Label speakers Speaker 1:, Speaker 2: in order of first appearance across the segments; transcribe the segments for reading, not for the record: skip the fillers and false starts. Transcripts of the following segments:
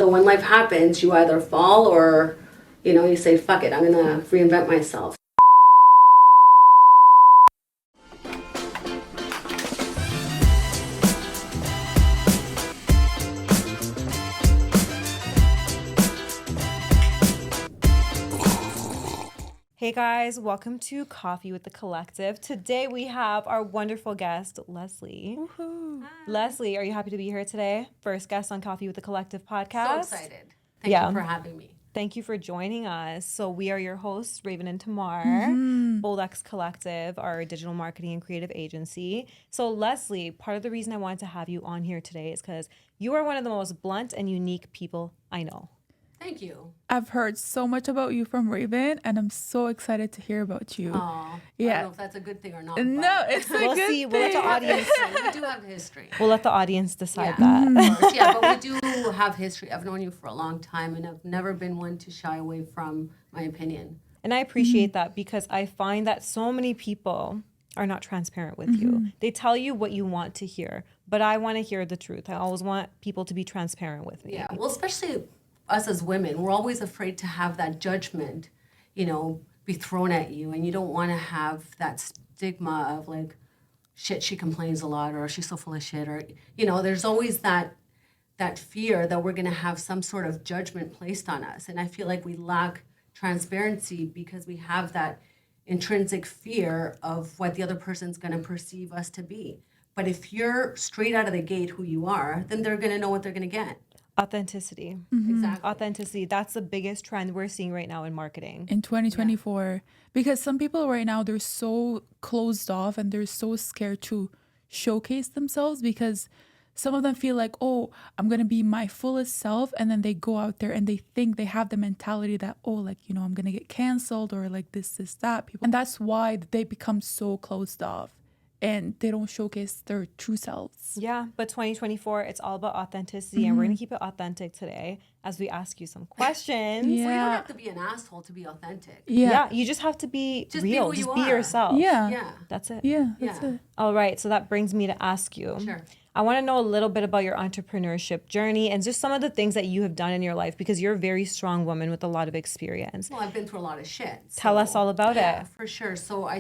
Speaker 1: So when life happens, you either fall or, you say, fuck it, I'm going to reinvent myself.
Speaker 2: Hey guys, welcome to Coffee with the Collective. Today we have our wonderful guest, Leslie.
Speaker 1: Woohoo.
Speaker 2: Leslie, are you happy to be here today? First guest on Coffee with the Collective podcast.
Speaker 1: So excited. Thank you for having me.
Speaker 2: Thank you for joining us. So we are your hosts, Raven and Tamar, BOLD Collective, our digital marketing and creative agency. So Leslie, part of the reason I wanted to have you on here today is because you are one of the most blunt and unique people I know.
Speaker 1: Thank you.
Speaker 3: I've heard so much about you from Raven, and I'm so excited to hear about you.
Speaker 1: Oh, yeah. I don't know if that's a good thing or not.
Speaker 3: No, it's a good thing.
Speaker 2: We'll let the audience.
Speaker 1: We do have history.
Speaker 2: We'll let the audience decide
Speaker 1: that.
Speaker 2: that.
Speaker 1: Of course, yeah, but we do have history. I've known you for a long time, and I've never been one to shy away from my opinion.
Speaker 2: And I appreciate that because I find that so many people are not transparent with you. They tell you what you want to hear, but I want to hear the truth. I always want people to be transparent with me.
Speaker 1: Yeah, well, especially us as women, we're always afraid to have that judgment, be thrown at you. And you don't want to have that stigma of like, shit, she complains a lot, or she's so full of shit, or, there's always that fear that we're going to have some sort of judgment placed on us. And I feel like we lack transparency because we have that intrinsic fear of what the other person's going to perceive us to be. But if you're straight out of the gate who you are, then they're going to know what they're going to get.
Speaker 2: Authenticity.
Speaker 1: Exactly.
Speaker 2: Authenticity. That's the biggest trend we're seeing right now in marketing.
Speaker 3: In 2024. Because some people right now, they're so closed off and they're so scared to showcase themselves because some of them feel like, oh, I'm going to be my fullest self. And then they go out there and they think they have the mentality that, oh, like, I'm going to get canceled or like this, that. People. And that's why they become so closed off. And they don't showcase their true selves.
Speaker 2: Yeah, but 2024, it's all about authenticity, and we're going to keep it authentic today as we ask you some questions.
Speaker 1: So you don't have to be an asshole to be authentic.
Speaker 2: Yeah, you just have to be real. Just be yourself.
Speaker 3: Yeah.
Speaker 2: That's it.
Speaker 3: Yeah, that's it.
Speaker 2: All right, so that brings me to ask you.
Speaker 1: Sure.
Speaker 2: I want to know a little bit about your entrepreneurship journey and just some of the things that you have done in your life because you're a very strong woman with a lot of experience.
Speaker 1: Well, I've been through a lot of shit.
Speaker 2: Tell us all about it.
Speaker 1: Yeah, for sure. So I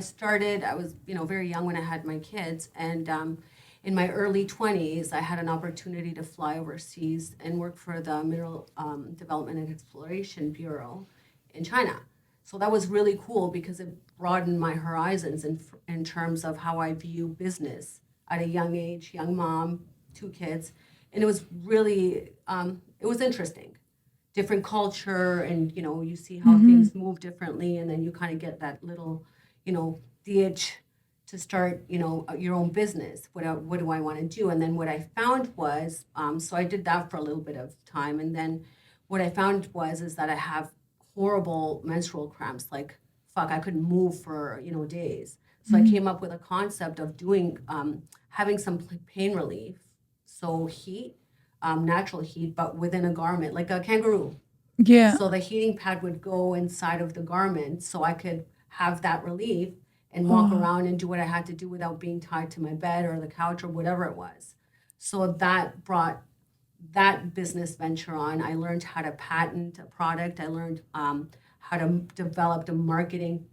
Speaker 1: was, very young when I had my kids. And in my early 20s, I had an opportunity to fly overseas and work for the Mineral Development and Exploration Bureau in China. So that was really cool because it broadened my horizons in terms of how I view business. At a young age, young mom, 2 kids. And it was really, it was interesting. Different culture and, you see how things move differently. And then you kind of get that little, the itch to start, your own business. What do I want to do? And then what I found was, so I did that for a little bit of time. And then what I found is that I have horrible menstrual cramps. Like, fuck, I couldn't move for, days. So I came up with a concept of doing, having some pain relief. So heat, natural heat, but within a garment, like a kangaroo.
Speaker 3: Yeah.
Speaker 1: So the heating pad would go inside of the garment so I could have that relief and walk around and do what I had to do without being tied to my bed or the couch or whatever it was. So that brought that business venture on. I learned how to patent a product. I learned how to develop the marketing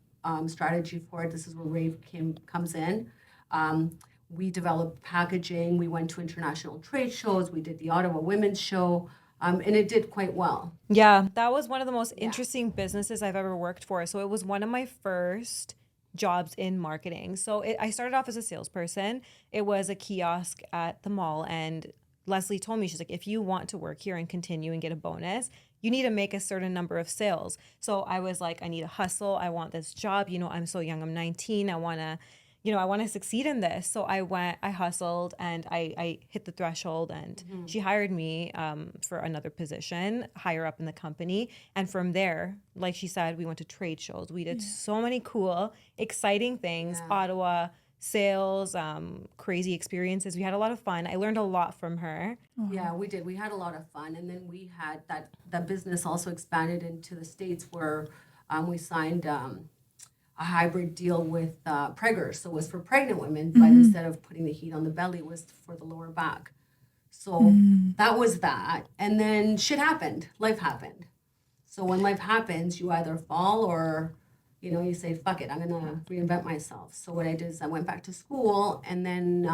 Speaker 1: strategy for it. This is where Rave comes in. We developed packaging. We went to international trade shows. We did the Ottawa Women's Show, and it did quite well.
Speaker 2: Yeah, that was one of the most interesting businesses I've ever worked for. So it was one of my first jobs in marketing. So I started off as a salesperson. It was a kiosk at the mall, and Leslie told me, she's like, if you want to work here and continue and get a bonus, you need to make a certain number of sales. So I was like, I need to hustle. I want this job. I'm so young. I'm 19. I want to succeed in this. So I hustled and I hit the threshold and she hired me for another position higher up in the company. And from there, like she said, we went to trade shows. We did so many cool, exciting things. Ottawa, sales, crazy experiences. We had a lot of fun. I learned a lot from her.
Speaker 1: Yeah, we did. We had a lot of fun. And then we had that business also expanded into the States where we signed a hybrid deal with Pregger. So it was for pregnant women, but instead of putting the heat on the belly, it was for the lower back. So that was that. And then shit happened. Life happened. So when life happens, you either fall or, you say, fuck it, I'm going to reinvent myself. So what I did is I went back to school, and then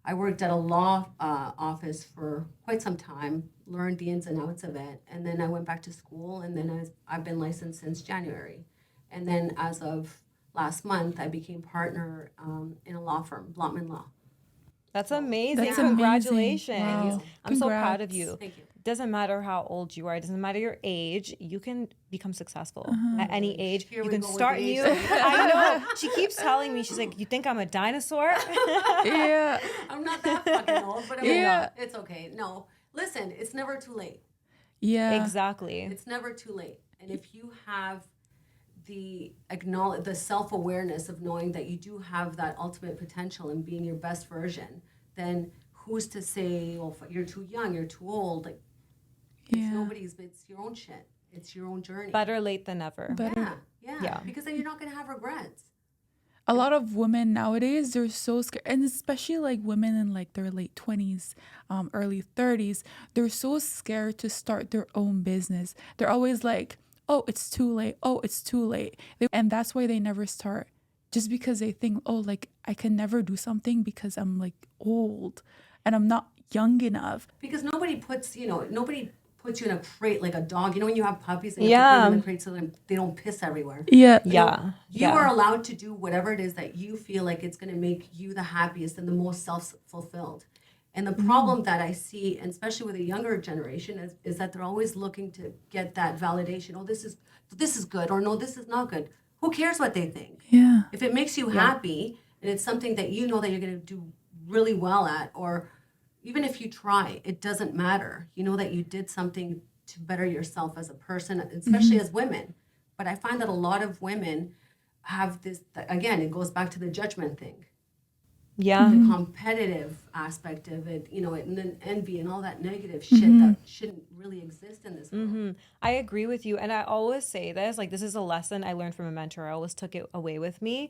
Speaker 1: I worked at a law office for quite some time, learned the ins and outs of it. And then I went back to school, and then I've been licensed since January. And then as of last month, I became partner in a law firm, Blottman Law.
Speaker 2: That's amazing.
Speaker 3: That's amazing.
Speaker 2: Congratulations.
Speaker 3: Wow.
Speaker 2: I'm so proud
Speaker 3: Congrats.
Speaker 2: of you.
Speaker 1: Thank you.
Speaker 2: Doesn't matter how old you are. It doesn't matter your age. You can become successful at any age.
Speaker 1: Here
Speaker 2: you
Speaker 1: we
Speaker 2: can
Speaker 1: go with
Speaker 2: start
Speaker 1: the age
Speaker 2: new.
Speaker 1: thing.
Speaker 2: I know. She keeps telling me, she's like, you think I'm a dinosaur?
Speaker 3: Yeah.
Speaker 1: I'm not that fucking old, but it's okay. No, listen, it's never too late.
Speaker 3: Yeah.
Speaker 2: Exactly.
Speaker 1: It's never too late. And if you have the self-awareness of knowing that you do have that ultimate potential in being your best version, then who's to say, well, you're too young, you're too old? Like, it's your own shit. It's your own journey.
Speaker 2: Better late than never.
Speaker 1: Yeah. Because then you're not going to have regrets.
Speaker 3: A lot of women nowadays, they're so scared, and especially like women in like their late 20s, early 30s, they're so scared to start their own business. They're always like, oh, it's too late. Oh, it's too late. And that's why they never start, just because they think, oh, like I can never do something because I'm like old and I'm not young enough.
Speaker 1: Because nobody puts you in a crate like a dog. When you have puppies and you have to put them in the crate so they don't piss everywhere.
Speaker 3: Yeah.
Speaker 1: You are allowed to do whatever it is that you feel like it's going to make you the happiest and the most self-fulfilled. And the problem that I see, and especially with a younger generation, is that they're always looking to get that validation. Oh, this is good, or no, this is not good. Who cares what they think?
Speaker 3: Yeah.
Speaker 1: If it makes you happy and it's something that you know that you're going to do really well at, or even if you try, it doesn't matter. You know that you did something to better yourself as a person, especially as women. But I find that a lot of women have this, again, it goes back to the judgment thing.
Speaker 2: Yeah.
Speaker 1: The competitive aspect of it, and then envy and all that negative shit that shouldn't really exist in this world.
Speaker 2: I agree with you. And I always say this, like, this is a lesson I learned from a mentor. I always took it away with me.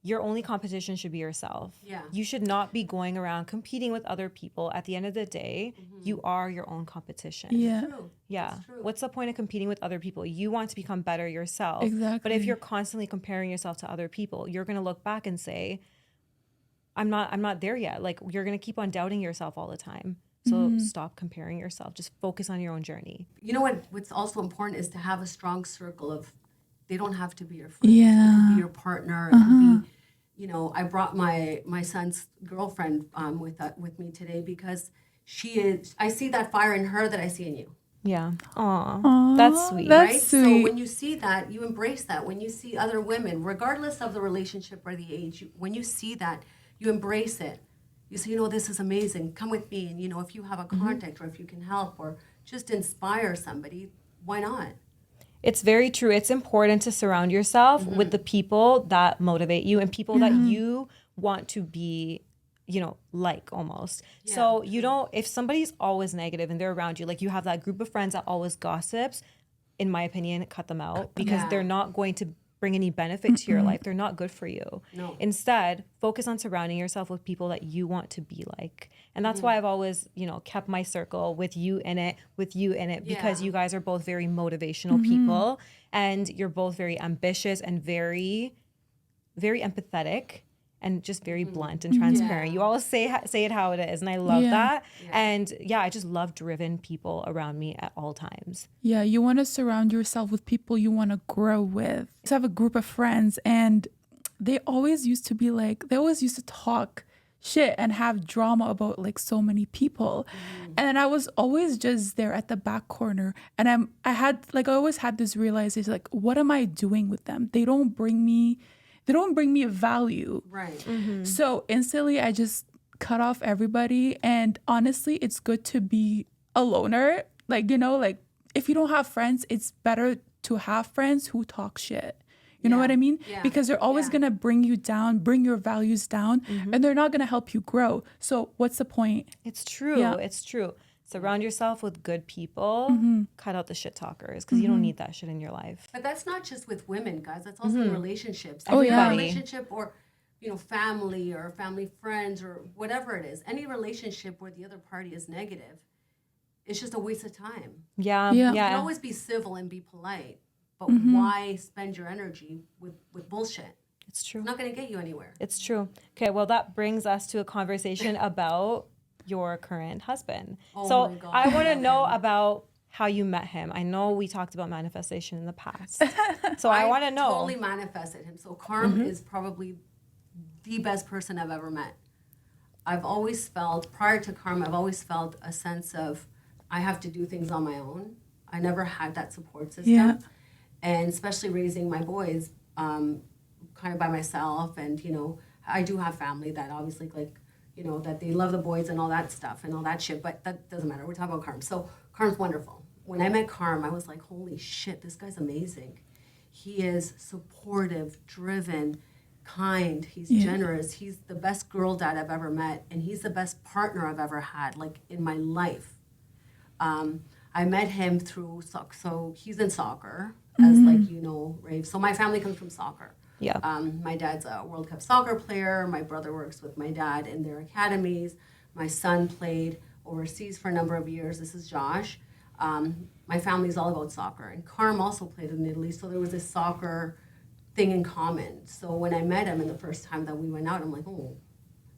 Speaker 2: Your only competition should be yourself.
Speaker 1: Yeah.
Speaker 2: You should not be going around competing with other people. At the end of the day, you are your own competition.
Speaker 3: Yeah.
Speaker 1: True.
Speaker 2: Yeah.
Speaker 1: It's true.
Speaker 2: What's the point of competing with other people? You want to become better yourself.
Speaker 3: Exactly.
Speaker 2: But if you're constantly comparing yourself to other people, you're going to look back and say, I'm not there yet. Like, you're going to keep on doubting yourself all the time. So stop comparing yourself. Just focus on your own journey.
Speaker 1: You know what's also important is to have a strong circle of, they don't have to be your friends.
Speaker 3: Yeah.
Speaker 1: It could be your partner. It could be, I brought my son's girlfriend with me today because I see that fire in her that I see in you.
Speaker 2: Yeah. Aw. That's sweet.
Speaker 3: That's
Speaker 1: right?
Speaker 3: sweet.
Speaker 1: So when you see that, you embrace that. When you see other women, regardless of the relationship or the age, when you see that, you embrace it. You say, this is amazing. Come with me. And, if you have a contact or if you can help or just inspire somebody, why not?
Speaker 2: It's very true. It's important to surround yourself with the people that motivate you and people that you want to be, like almost.
Speaker 1: Yeah.
Speaker 2: So if somebody's always negative and they're around you, like you have that group of friends that always gossips, in my opinion, cut them out because they're not going to bring any benefit to your life. They're not good for you.
Speaker 1: No.
Speaker 2: Instead, focus on surrounding yourself with people that you want to be like. And that's why I've always, kept my circle with you in it, because you guys are both very motivational people and you're both very ambitious and very, very empathetic and just very blunt and transparent. You always say it how it is. And I love that. Yeah. And I just love driven people around me at all times.
Speaker 3: Yeah, you want to surround yourself with people you want to grow with. I have a group of friends and they always used to talk shit and have drama about like so many people. And I was always just there at the back corner. And I always had this realization, like, what am I doing with them? They don't bring me a value.
Speaker 1: Right.
Speaker 3: So instantly I just cut off everybody. And honestly, it's good to be a loner. Like, if you don't have friends, it's better to have friends who talk shit. You know what I mean?
Speaker 1: Yeah.
Speaker 3: Because they're always going to bring you down, bring your values down, and they're not going to help you grow. So what's the point?
Speaker 2: It's true.
Speaker 3: Yeah.
Speaker 2: It's true. Surround yourself with good people. Cut out the shit talkers because you don't need that shit in your life.
Speaker 1: But that's not just with women, guys. That's also in relationships.
Speaker 3: Oh,
Speaker 1: If you're in
Speaker 3: yeah.
Speaker 1: a relationship or family or family friends or whatever it is, any relationship where the other party is negative, it's just a waste of time.
Speaker 2: Yeah.
Speaker 3: Yeah.
Speaker 1: You can
Speaker 2: Yeah.
Speaker 1: always be civil and be polite, but
Speaker 3: Mm-hmm.
Speaker 1: why spend your energy with bullshit?
Speaker 2: It's true.
Speaker 1: It's not going to get you anywhere.
Speaker 2: It's true. Okay, well, that brings us to a conversation about your current husband.
Speaker 1: Oh
Speaker 2: So
Speaker 1: my God,
Speaker 2: I want
Speaker 1: I
Speaker 2: to
Speaker 1: love
Speaker 2: know
Speaker 1: him.
Speaker 2: about how you met him. I know we talked about manifestation in the past. So I want to know.
Speaker 1: Totally manifested him. So Carm is probably the best person I've ever met. I've always felt, prior to Carm, I've always felt a sense of I have to do things on my own. I never had that support system.
Speaker 3: Yeah.
Speaker 1: And especially raising my boys kind of by myself. And, I do have family that obviously that they love the boys and all that stuff and all that shit. But that doesn't matter. We're talking about Carm. So Carm's wonderful. When I met Carm, I was like, holy shit, this guy's amazing. He is supportive, driven, kind. He's generous. He's the best girl dad I've ever met. And he's the best partner I've ever had, like in my life. I met him through soccer. So he's in soccer, as Rave. So my family comes from soccer.
Speaker 2: Yeah.
Speaker 1: My dad's a World Cup soccer player. My brother works with my dad in their academies. My son played overseas for a number of years. This is Josh. My family's all about soccer. And Carm also played in Italy, so there was this soccer thing in common. So when I met him and the first time that we went out, I'm like, oh,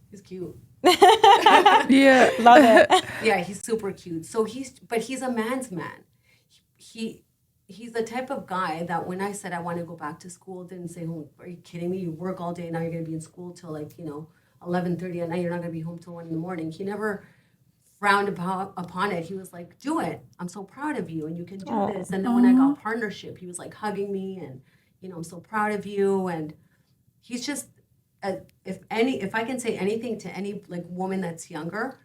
Speaker 1: he's cute.
Speaker 3: Yeah.
Speaker 2: Love it.
Speaker 1: Yeah, he's super cute. So he's a man's man. He's the type of guy that when I said I want to go back to school, didn't say, oh, are you kidding me? You work all day, now you're going to be in school till 11:30 at night, you're not going to be home till 1 a.m. He never frowned upon it. He was like, do it. I'm so proud of you and you can do this. And then when I got partnership, he was like hugging me and, I'm so proud of you. And he's just, if I can say anything to any woman that's younger,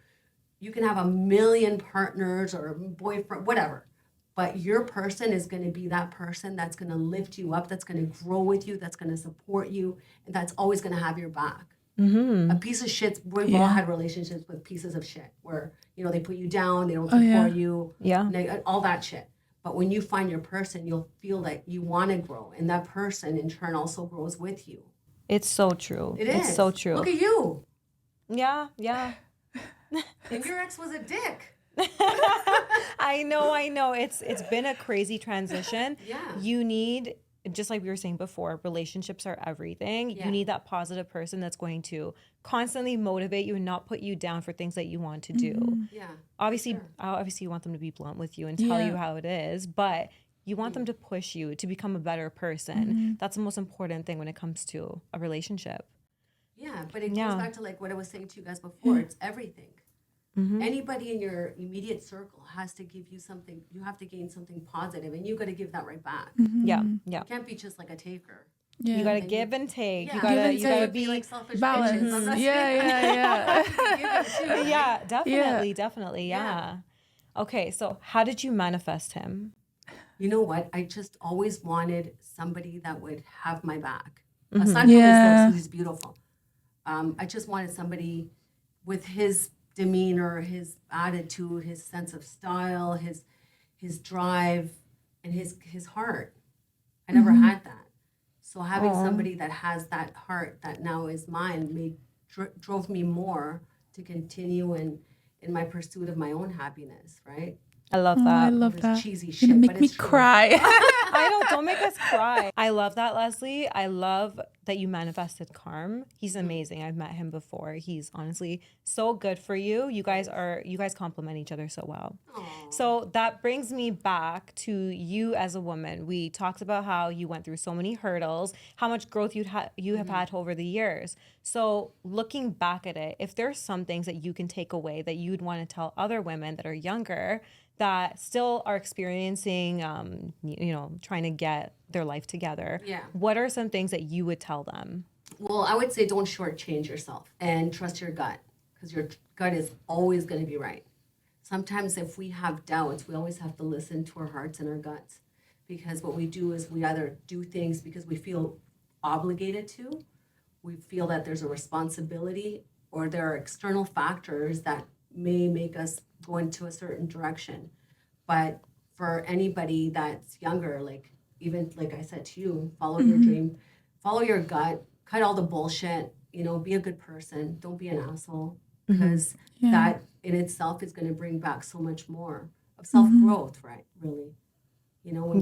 Speaker 1: you can have a million partners or a boyfriend, whatever. But your person is going to be that person that's going to lift you up, that's going to grow with you, that's going to support you, and that's always going to have your back.
Speaker 2: Mm-hmm.
Speaker 1: A piece of shit, we've all had relationships with pieces of shit where, they put you down, they don't support you, all that shit. But when you find your person, you'll feel that you want to grow, and that person in turn also grows with you.
Speaker 2: It's so true.
Speaker 1: It's
Speaker 2: so true.
Speaker 1: Look at you.
Speaker 2: Yeah.
Speaker 1: And your ex was a dick.
Speaker 2: I know. It's been a crazy transition.
Speaker 1: Yeah.
Speaker 2: You need, just like we were saying before, relationships are everything.
Speaker 1: Yeah.
Speaker 2: You need that positive person that's going to constantly motivate you and not put you down for things that you want to do.
Speaker 1: Yeah.
Speaker 2: Obviously you want them to be blunt with you and tell you how it is, but you want them to push you to become a better person. That's the most important thing when it comes to a relationship.
Speaker 1: Yeah, but it goes back to what I was saying to you guys before. It's everything. Anybody in your immediate circle has to give you something. You have to gain something positive, and you got to give that right back.
Speaker 2: Yeah.
Speaker 1: You can't be just like a taker.
Speaker 3: Yeah.
Speaker 2: You gotta give and take.
Speaker 1: Yeah.
Speaker 2: You gotta
Speaker 1: be
Speaker 2: be
Speaker 1: like selfish
Speaker 3: balance.
Speaker 1: bitches. I'm not
Speaker 3: Yeah.
Speaker 1: saying
Speaker 2: Yeah, definitely. Yeah. Okay, so how did you manifest him?
Speaker 1: You know what? I just always wanted somebody that would have my back. Aside from his looks, he's beautiful. I just wanted somebody with his demeanor, his attitude, his sense of style, his drive, and his heart. I never had that. So having somebody that has that heart that now is mine drove me more to continue in my pursuit of my own happiness, right?
Speaker 2: I love
Speaker 3: I
Speaker 2: that.
Speaker 3: love
Speaker 1: This
Speaker 3: that.
Speaker 1: cheesy
Speaker 3: You're
Speaker 1: shit,
Speaker 3: gonna
Speaker 1: but
Speaker 3: make me
Speaker 1: it's true.
Speaker 3: cry.
Speaker 2: I know, don't make us cry. I love that, Leslie. I love that you manifested Carm. He's amazing. I've met him before. He's honestly so good for you. You guys complement each other so well.
Speaker 1: Aw.
Speaker 2: So that brings me back to you as a woman. We talked about how you went through so many hurdles, how much growth you have had over the years. So looking back at it, if there's some things that you can take away that you'd want to tell other women that are younger that still are experiencing, trying to get their life together.
Speaker 1: Yeah.
Speaker 2: What are some things that you would tell them?
Speaker 1: Well, I would say don't shortchange yourself and trust your gut, because your gut is always going to be right. Sometimes if we have doubts, we always have to listen to our hearts and our guts, because what we do is we either do things because we feel obligated to, we feel that there's a responsibility, or there are external factors that may make us go into a certain direction. But for anybody that's younger, even like I said to you, follow your dream, follow your gut, cut all the bullshit, be a good person. Don't be an asshole, because that in itself is going to bring back so much more of self-growth, right? Really. When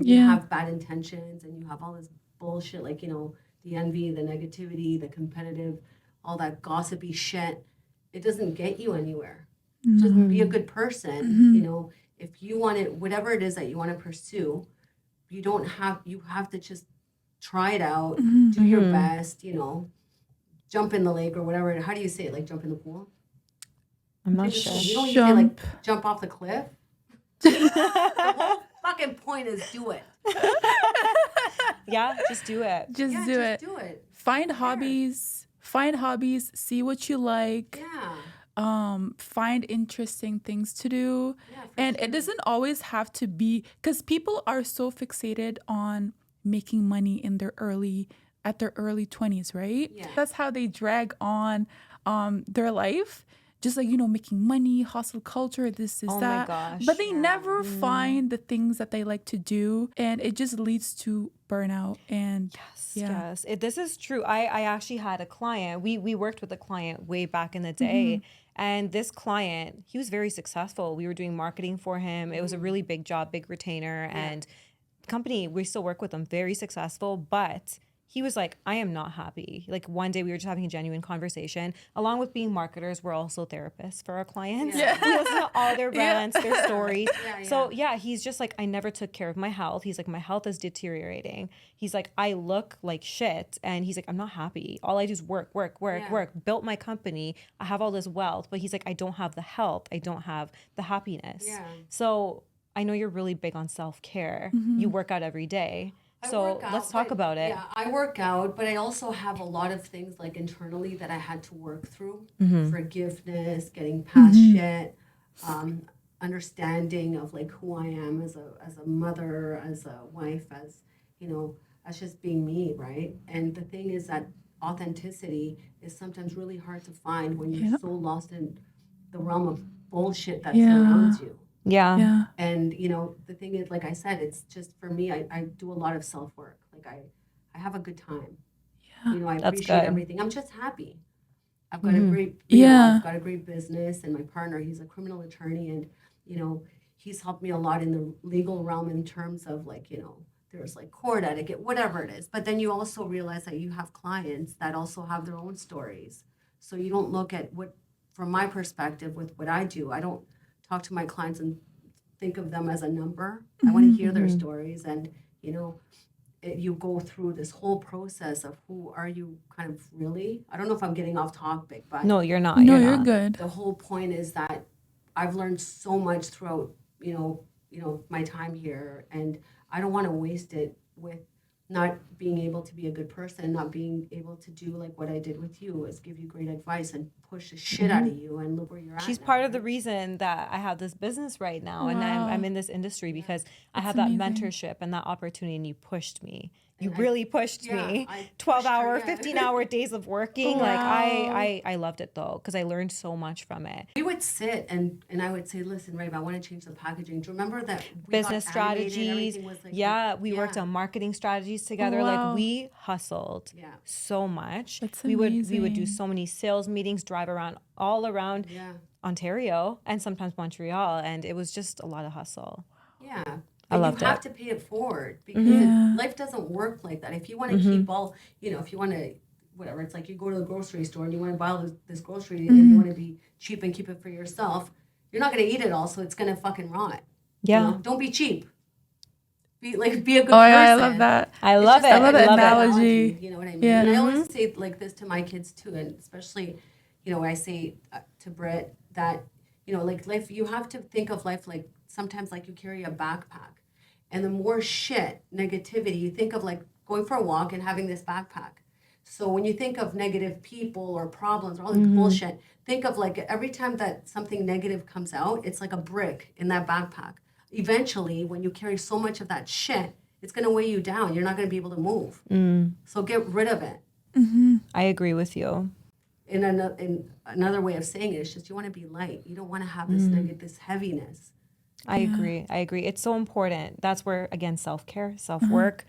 Speaker 1: you have bad intentions and you have all this bullshit, like, the envy, the negativity, the competitive, all that gossipy shit, it doesn't get you anywhere. Just be a good person. If you want it, whatever it is that you want to pursue, you have to just try it out, do your best, jump in the lake or whatever. How do you say it? Like jump in the pool?
Speaker 2: I'm not sure.
Speaker 1: You don't say like jump off the cliff. The whole fucking point is do it.
Speaker 2: Yeah, just do it.
Speaker 3: Just do it. Find hobbies. See what you like.
Speaker 1: Yeah.
Speaker 3: Find interesting things to do.
Speaker 1: Yeah,
Speaker 3: and it doesn't always have to be, because people are so fixated on making money at their early 20s, right?
Speaker 1: Yeah.
Speaker 3: That's how they drag on their life. Just like, making money, hustle culture, this is that.
Speaker 2: My gosh.
Speaker 3: But they never find the things that they like to do. And it just leads to burnout. And
Speaker 2: Yes. This is true. I actually had a client. We worked with a client way back in the day. And this client, he was very successful. We were doing marketing for him. It was a really big job, big retainer. And company, we still work with them, very successful. But he was like, I am not happy. Like one day we were just having a genuine conversation. Along with being marketers, we're also therapists for our clients.
Speaker 1: Yeah.
Speaker 2: We listen to all their rants, their stories.
Speaker 1: Yeah.
Speaker 2: So he's just like, I never took care of my health. He's like, my health is deteriorating. He's like, I look like shit. And he's like, I'm not happy. All I do is work. Built my company. I have all this wealth. But he's like, I don't have the health. I don't have the happiness.
Speaker 1: Yeah.
Speaker 2: So I know you're really big on self-care. You work out every day. So let's talk about it.
Speaker 1: Yeah, I work out, but I also have a lot of things like internally that I had to work through. Forgiveness, getting past shit, understanding of like who I am as a mother, as a wife, as as just being me, right? And the thing is that authenticity is sometimes really hard to find when you're so lost in the realm of bullshit that surrounds you.
Speaker 2: Yeah.
Speaker 1: And the thing is, like I said, it's just for me, I do a lot of self-work. Like I have a good time. I appreciate everything. I'm just happy. I've got a great I've got a great business, and my partner, he's a criminal attorney, and he's helped me a lot in the legal realm in terms of like, there's like court etiquette, whatever it is. But then you also realize that you have clients that also have their own stories. So you don't look at from my perspective with what I do, I don't talk to my clients and think of them as a number. I want to hear their stories, and you go through this whole process of who are you kind of really. I don't know if I'm getting off topic, but
Speaker 2: no, you're not.
Speaker 3: No,
Speaker 2: you're
Speaker 3: you're
Speaker 2: not.
Speaker 3: good.
Speaker 1: The whole point is that I've learned so much throughout my time here, and I don't want to waste it with not being able to be a good person, not being able to do like what I did with you, is give you great advice and push the shit out of you, and look where you're at.
Speaker 2: She's
Speaker 1: now,
Speaker 2: part of
Speaker 1: right?
Speaker 2: the reason that I have this business right now, and
Speaker 3: Wow.
Speaker 2: I'm in this industry because I
Speaker 3: That's
Speaker 2: have that
Speaker 3: amazing.
Speaker 2: mentorship and that opportunity, and you pushed me. You
Speaker 1: And
Speaker 2: really pushed
Speaker 1: yeah,
Speaker 2: me.
Speaker 1: I pushed
Speaker 2: 12-hour,
Speaker 1: her, yeah.
Speaker 2: 15-hour days of working.
Speaker 3: Wow.
Speaker 2: Like I loved it though, because I learned so much from it.
Speaker 1: We would sit and I would say, listen, Rabe, I want to change the packaging. Do you remember that we
Speaker 2: Business
Speaker 1: got animated,
Speaker 2: strategies.
Speaker 1: everything was like,
Speaker 2: We worked on marketing strategies together.
Speaker 3: Wow.
Speaker 2: Like we hustled
Speaker 1: Yeah.
Speaker 2: so much.
Speaker 3: That's
Speaker 2: we would do
Speaker 3: amazing.
Speaker 2: so many sales meetings, drive around all around
Speaker 1: Yeah.
Speaker 2: Ontario and sometimes Montreal, and it was just a lot of hustle.
Speaker 1: Yeah.
Speaker 2: I
Speaker 1: But
Speaker 2: loved
Speaker 1: you have
Speaker 2: it.
Speaker 1: to pay it forward, because life doesn't work like that. If you want to keep all, if you want to, whatever, it's like you go to the grocery store and you want to buy all this grocery and you want to be cheap and keep it for yourself. You're not going to eat it all, so it's going to fucking rot.
Speaker 2: Yeah.
Speaker 1: Don't be cheap. Be a good person.
Speaker 3: Yeah, I love that.
Speaker 2: I
Speaker 1: It's
Speaker 2: love
Speaker 1: just
Speaker 2: it.
Speaker 3: I love that
Speaker 2: love it.
Speaker 3: analogy.
Speaker 1: You know what I mean?
Speaker 3: Yeah.
Speaker 1: And I always say like this to my kids too, and especially, I say to Britt that, like life, you have to think of life like sometimes like you carry a backpack, and the more shit, negativity, you think of like going for a walk and having this backpack. So when you think of negative people or problems or all this bullshit, think of like every time that something negative comes out, it's like a brick in that backpack. Eventually, when you carry so much of that shit, it's going to weigh you down. You're not going to be able to move. So get rid of it.
Speaker 2: I agree with you.
Speaker 1: In another way of saying it, it's just you want to be light. You don't want to have this this heaviness.
Speaker 2: I agree. It's so important. That's where, again, self-care, self-work,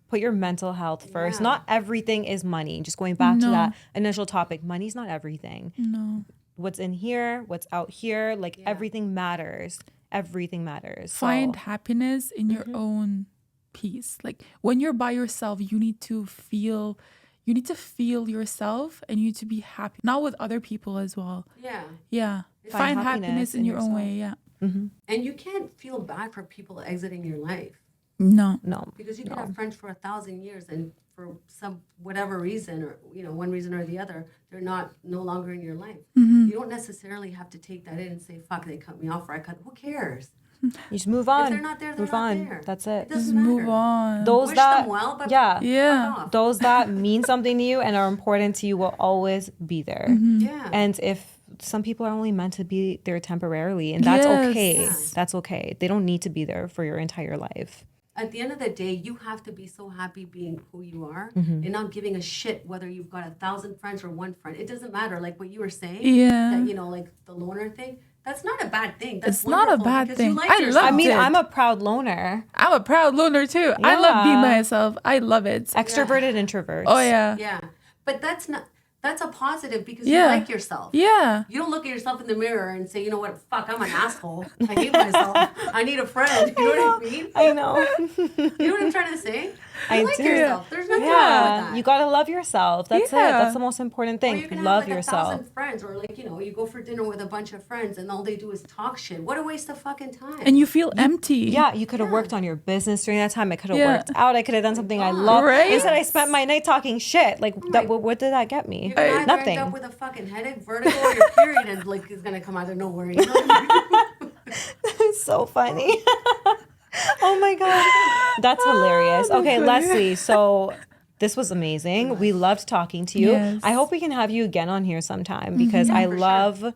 Speaker 2: put your mental health first.
Speaker 1: Yeah.
Speaker 2: Not everything is money. Just going back to
Speaker 3: No.
Speaker 2: that initial topic, money's not everything.
Speaker 3: No.
Speaker 2: What's in here, what's out here, like
Speaker 1: Yeah.
Speaker 2: everything matters. Everything matters.
Speaker 3: Find
Speaker 2: So,
Speaker 3: happiness in your own peace. Like when you're by yourself, you need to feel yourself, and you need to be happy. Not with other people as well.
Speaker 1: Yeah.
Speaker 3: Yeah.
Speaker 2: Find
Speaker 3: Find
Speaker 2: happiness
Speaker 3: happiness in
Speaker 2: in
Speaker 3: your own
Speaker 2: yourself.
Speaker 3: way. Yeah.
Speaker 1: And you can't feel bad for people exiting your life.
Speaker 3: No.
Speaker 2: no.
Speaker 1: Because you could have friends for 1,000 years, and for some whatever reason, or one reason or the other, they're no longer in your life. You don't necessarily have to take that in and say, "Fuck, they cut me off," or "I cut." Who cares?
Speaker 2: You just move on.
Speaker 1: they're not there, they're
Speaker 2: move
Speaker 1: not
Speaker 2: on.
Speaker 1: there.
Speaker 2: That's
Speaker 1: It
Speaker 2: it.
Speaker 1: doesn't
Speaker 3: Just
Speaker 1: matter.
Speaker 3: move on.
Speaker 2: Those
Speaker 1: Wish
Speaker 2: that
Speaker 1: them well, but
Speaker 2: yeah.
Speaker 3: Yeah.
Speaker 1: fuck off.
Speaker 2: Those that mean something to you and are important to you will always be there.
Speaker 1: Yeah.
Speaker 2: And if some people are only meant to be there temporarily, and that's
Speaker 3: Yes.
Speaker 2: okay.
Speaker 1: Yeah.
Speaker 2: That's okay. They don't need to be there for your entire life.
Speaker 1: At the end of the day, you have to be so happy being who you are
Speaker 3: Mm-hmm.
Speaker 1: and not giving a shit whether you've got 1,000 friends or one friend. It doesn't matter. Like what you were saying,
Speaker 3: Yeah.
Speaker 1: that, like the loner thing, that's not a bad thing. That's
Speaker 3: It's not a
Speaker 1: wonderful
Speaker 3: bad
Speaker 1: because
Speaker 3: thing.
Speaker 1: You like
Speaker 3: I
Speaker 1: yourself.
Speaker 3: love
Speaker 2: I mean,
Speaker 3: it.
Speaker 2: I'm a proud loner.
Speaker 3: I'm a proud loner too. I love being
Speaker 2: Yeah.
Speaker 3: myself. I love it.
Speaker 2: Extroverted introverts.
Speaker 3: Oh yeah.
Speaker 1: Yeah. But that's a positive because
Speaker 3: Yeah.
Speaker 1: you like yourself.
Speaker 3: Yeah.
Speaker 1: You don't look at yourself in the mirror and say, you know what, fuck, I'm an asshole. I hate myself. I need a friend. You know what I mean?
Speaker 2: I know.
Speaker 1: You know what I'm trying to say?
Speaker 2: I
Speaker 1: You like
Speaker 2: do.
Speaker 1: yourself. There's nothing wrong with
Speaker 2: Yeah,
Speaker 1: that.
Speaker 2: you gotta love yourself. That's it.
Speaker 3: Yeah.
Speaker 2: That's the most important
Speaker 1: Or
Speaker 2: thing.
Speaker 1: you can
Speaker 2: Love
Speaker 1: have like
Speaker 2: yourself.
Speaker 1: 1,000 friends, or like, you go for dinner with a bunch of friends and all they do is talk shit. What a waste of fucking time.
Speaker 3: And you feel empty.
Speaker 2: Yeah, you could have worked on your business during that time. I could have
Speaker 3: Yeah.
Speaker 2: worked out. I could have done something I love.
Speaker 3: Right?
Speaker 2: Instead, I spent my night talking shit. Like, that. What did that get me?
Speaker 1: You can either
Speaker 2: Nothing.
Speaker 1: end up with a fucking headache, vertigo, or your period and like is gonna come out of nowhere. You know what I mean?
Speaker 2: It's so funny. Oh my God. That's hilarious. Okay, Leslie. So this was amazing. We loved talking to you.
Speaker 3: Yes.
Speaker 2: I hope we can have you again on here sometime because I love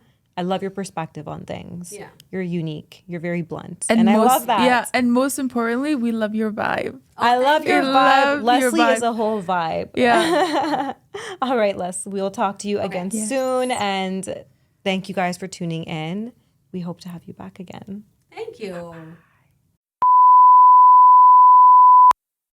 Speaker 2: your perspective on things.
Speaker 1: Yeah.
Speaker 2: You're unique. You're very blunt. And I love that.
Speaker 3: Yeah, and most importantly, we love your vibe.
Speaker 2: I love your
Speaker 3: We
Speaker 2: vibe.
Speaker 3: love your
Speaker 2: Leslie is
Speaker 3: vibe.
Speaker 2: a whole vibe.
Speaker 3: Yeah.
Speaker 2: All right, Les. We'll talk to you again
Speaker 3: Yes.
Speaker 2: soon. And thank you guys for tuning in. We hope to have you back again.
Speaker 1: Thank you.